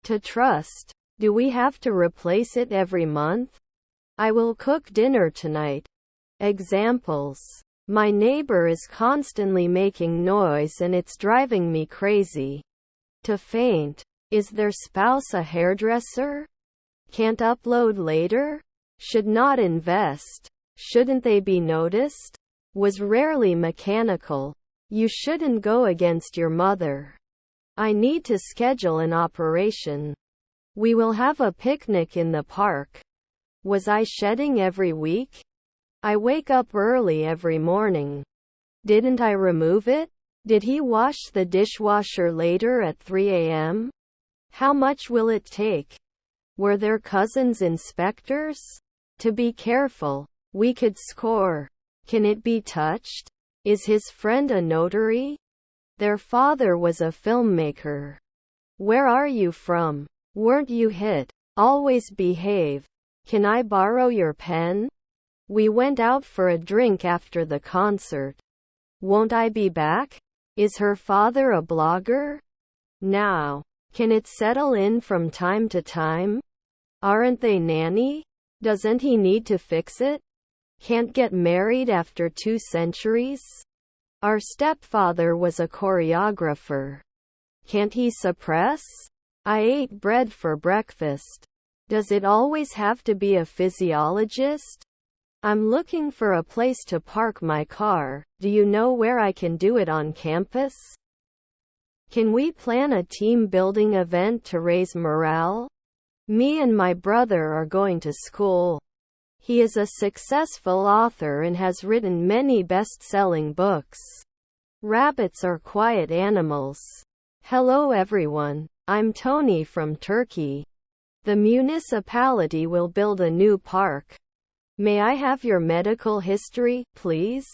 To trust. Do we have to replace it every month? I will cook dinner tonight. Examples. My neighbor is constantly making noise and it's driving me crazy. To faint. Is their spouse a hairdresser? Can't upload later? Should not invest. Shouldn't they be noticed? Was rarely mechanical. You shouldn't go against your mother. I need to schedule an operation. We will have a picnic in the park. Was I shedding every week? I wake up early every morning. Didn't I remove it? Did he wash the dishwasher later at 3 a.m.? How much will it take? Were their cousins inspectors? To be careful. We could score. Can it be touched? Is his friend a notary? Their father was a filmmaker. Where are you from? Weren't you hit? Always behave. Can I borrow your pen? We went out for a drink after the concert. Won't I be back? Is her father a blogger? Now. Can it settle in from time to time? Aren't they nanny? Doesn't he need to fix it? Can't get married after 2 centuries? Our stepfather was a choreographer. Can't he suppress? I ate bread for breakfast. Does it always have to be a physiologist? I'm looking for a place to park my car. Do you know where I can do it on campus? Can we plan a team building event to raise morale? Me and my brother are going to school. He is a successful author and has written many best-selling books. Rabbits are quiet animals. Hello everyone. I'm Tony from Turkey. The municipality will build a new park. May I have your medical history, please?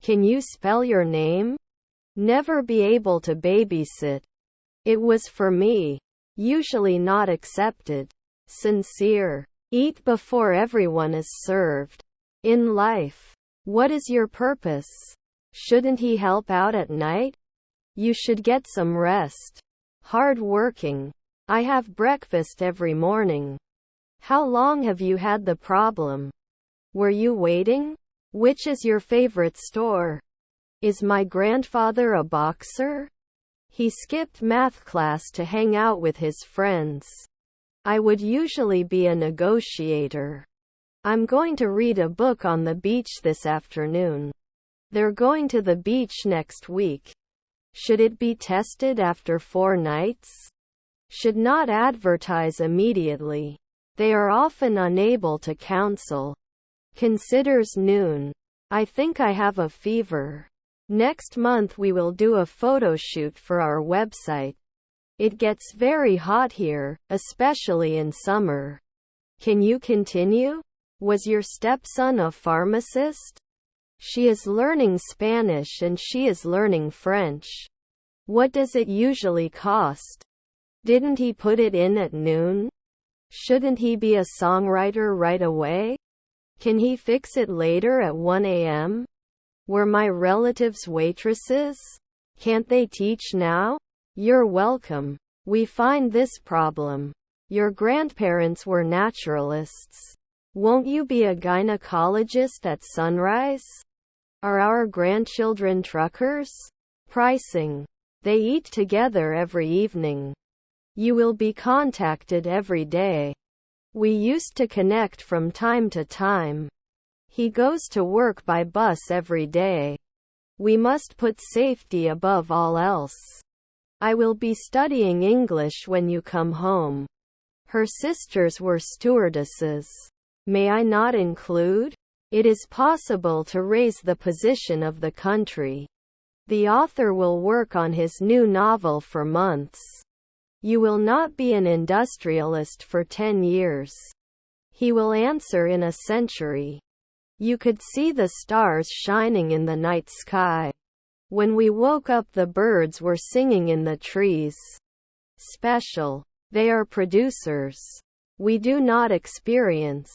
Can you spell your name? Never be able to babysit. It was for me. Usually not accepted. Sincere. Eat before everyone is served. In life. What is your purpose? Shouldn't he help out at night? You should get some rest. Hard working. I have breakfast every morning. How long have you had the problem? Were you waiting? Which is your favorite store? Is my grandfather a boxer? He skipped math class to hang out with his friends. I would usually be a negotiator. I'm going to read a book on the beach this afternoon. They're going to the beach next week. Should it be tested after 4 nights? Should not advertise immediately. They are often unable to counsel. Considers noon. I think I have a fever. Next month we will do a photo shoot for our website. It gets very hot here, especially in summer. Can you continue? Was your stepson a pharmacist? She is learning Spanish and she is learning French. What does it usually cost? Didn't he put it in at noon? Shouldn't he be a songwriter right away? Can he fix it later at 1 a.m.? Were my relatives waitresses? Can't they teach now? You're welcome. We find this problem. Your grandparents were naturalists. Won't you be a gynecologist at sunrise? Are our grandchildren truckers? Pricing. They eat together every evening. You will be contacted every day. We used to connect from time to time. He goes to work by bus every day. We must put safety above all else. I will be studying English when you come home. Her sisters were stewardesses. May I not include? It is possible to raise the position of the country. The author will work on his new novel for months. You will not be an industrialist for 10 years. He will answer in a century. You could see the stars shining in the night sky. When we woke up, the birds were singing in the trees. Special. They are producers. We do not experience.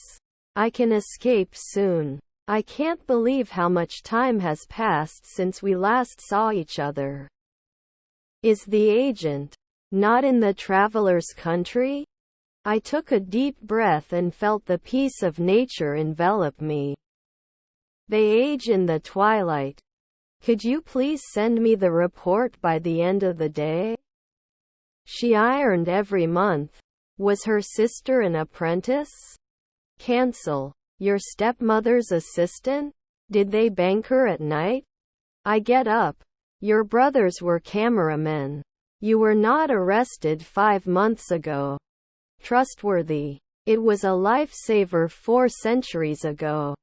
I can escape soon. I can't believe how much time has passed since we last saw each other. Is the agent. Not in the traveler's country? I took a deep breath and felt the peace of nature envelop me. They age in the twilight. Could you please send me the report by the end of the day? She ironed every month. Was her sister an apprentice? Cancel. Your stepmother's assistant? Did they banker at night? I get up. Your brothers were cameramen. You were not arrested 5 months ago. Trustworthy. It was a lifesaver 4 centuries ago.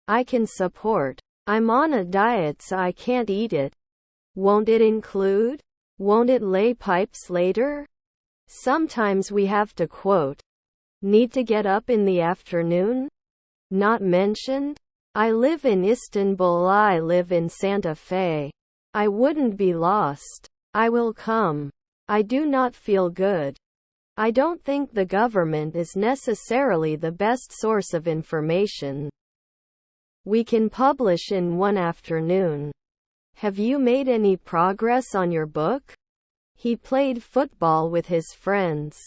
I can support. I'm on a diet so I can't eat it. Won't it include? Won't it lay pipes later? Sometimes we have to quote. Need to get up in the afternoon? Not mentioned? I live in Istanbul. I live in Santa Fe. I wouldn't be lost. I will come. I do not feel good. I don't think the government is necessarily the best source of information. We can publish in one afternoon. Have you made any progress on your book? He played football with his friends.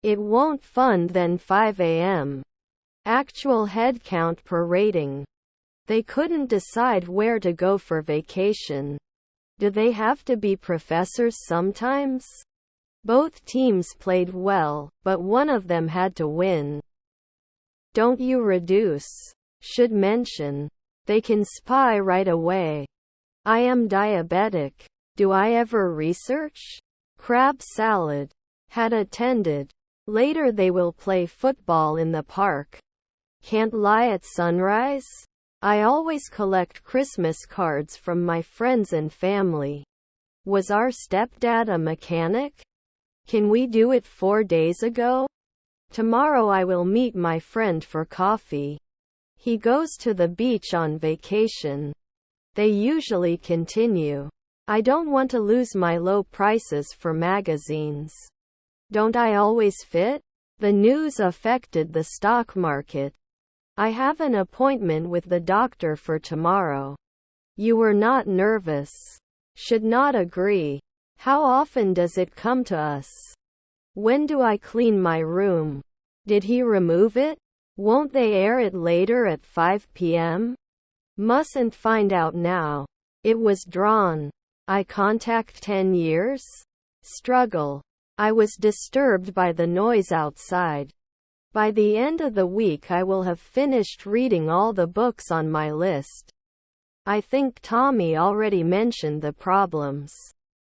It won't fund then 5 a.m. Actual headcount per rating. They couldn't decide where to go for vacation. Do they have to be professors sometimes? Both teams played well, but one of them had to win. Don't you reduce? Should mention. They can spy right away. I am diabetic. Do I ever research? Crab salad. Had attended. Later they will play football in the park. Can't lie at sunrise? I always collect Christmas cards from my friends and family. Was our stepdad a mechanic? Can we do it 4 days ago? Tomorrow I will meet my friend for coffee. He goes to the beach on vacation. They usually continue. I don't want to lose my low prices for magazines. Don't I always fit? The news affected the stock market. I have an appointment with the doctor for tomorrow. You were not nervous. Should not agree. How often does it come to us? When do I clean my room? Did he remove it? Won't they air it later at 5 p.m.? Mustn't find out now. It was drawn. Eye contact 10 years? Struggle. I was disturbed by the noise outside. By the end of the week I will have finished reading all the books on my list. I think Tommy already mentioned the problems.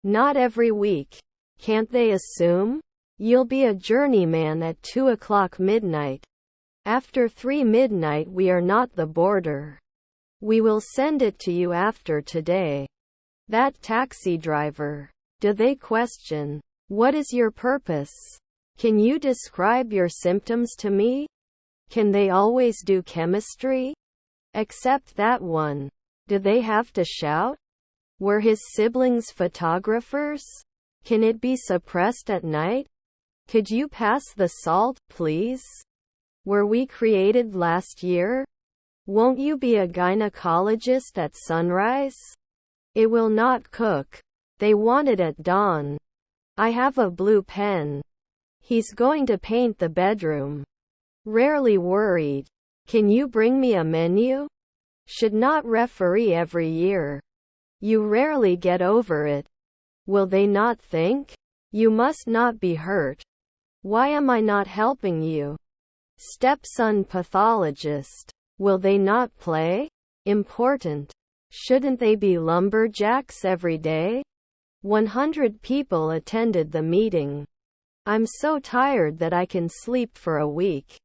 Not every week. Can't they assume? You'll be a journeyman at 2 o'clock midnight. After 3 midnight we are not the border. We will send it to you after today. That taxi driver. Do they question? What is your purpose? Can you describe your symptoms to me? Can they always do chemistry? Except that one. Do they have to shout? Were his siblings photographers? Can it be suppressed at night? Could you pass the salt, please? Were we created last year? Won't you be a gynecologist at sunrise? It will not cook. They want it at dawn. I have a blue pen. He's going to paint the bedroom. Rarely worried. Can you bring me a menu? Should not referee every year. You rarely get over it. Will they not think? You must not be hurt. Why am I not helping you? Stepson pathologist. Will they not play? Important. Shouldn't they be lumberjacks every day? 100 people attended the meeting. I'm so tired that I can sleep for a week.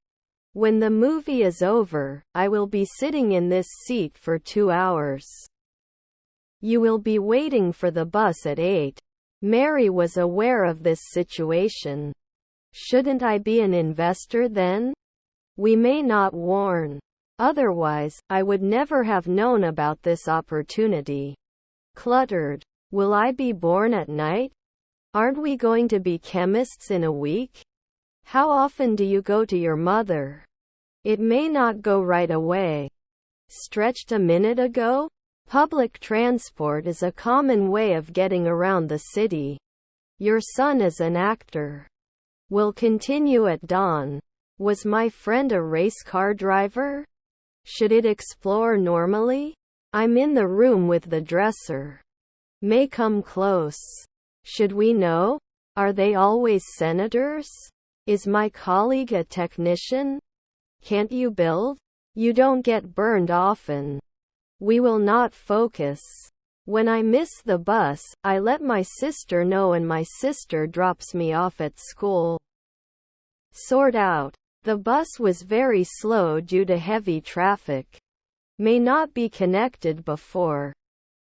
When the movie is over, I will be sitting in this seat for 2 hours. You will be waiting for the bus at 8. Mary was aware of this situation. Shouldn't I be an investor then? We may not warn. Otherwise, I would never have known about this opportunity. Cluttered. Will I be born at night? Aren't we going to be chemists in a week? How often do you go to your mother? It may not go right away. Stretched a minute ago? Public transport is a common way of getting around the city. Your son is an actor. Will continue at dawn. Was my friend a race car driver? Should it explore normally? I'm in the room with the dresser. May come close. Should we know? Are they always senators? Is my colleague a technician? Can't you build? You don't get burned often. We will not focus. When I miss the bus, I let my sister know and my sister drops me off at school. Sort out. The bus was very slow due to heavy traffic. May not be connected before.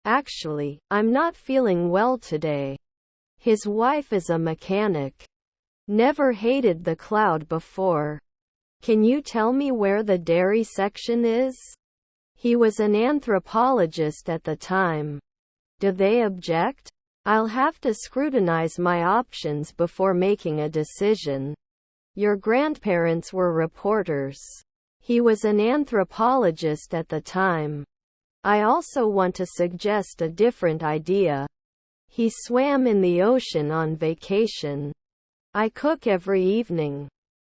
Actually, I'm not feeling well today. His wife is a mechanic. Never hated the cloud before. Can you tell me where the dairy section is? He was an anthropologist at the time. Do they object? I'll have to scrutinize my options before making a decision. Your grandparents were reporters. He was an anthropologist at the time. I also want to suggest a different idea. He swam in the ocean on vacation. I cook every evening.